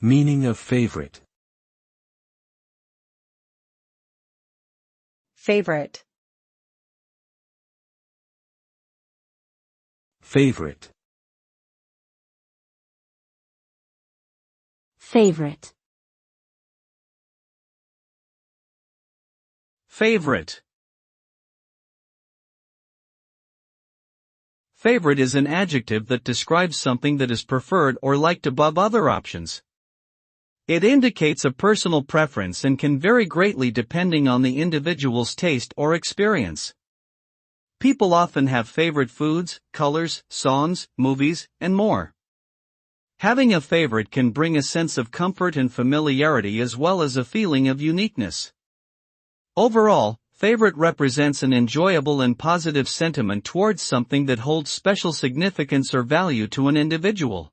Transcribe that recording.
Meaning of favorite. Favorite. Favorite. Favorite. Favorite. Favorite is an adjective that describes something that is preferred or liked above other options. It indicates a personal preference and can vary greatly depending on the individual's taste or experience. People often have favorite foods, colors, songs, movies, and more. Having a favorite can bring a sense of comfort and familiarity as well as a feeling of uniqueness. Overall, favorite represents an enjoyable and positive sentiment towards something that holds special significance or value to an individual.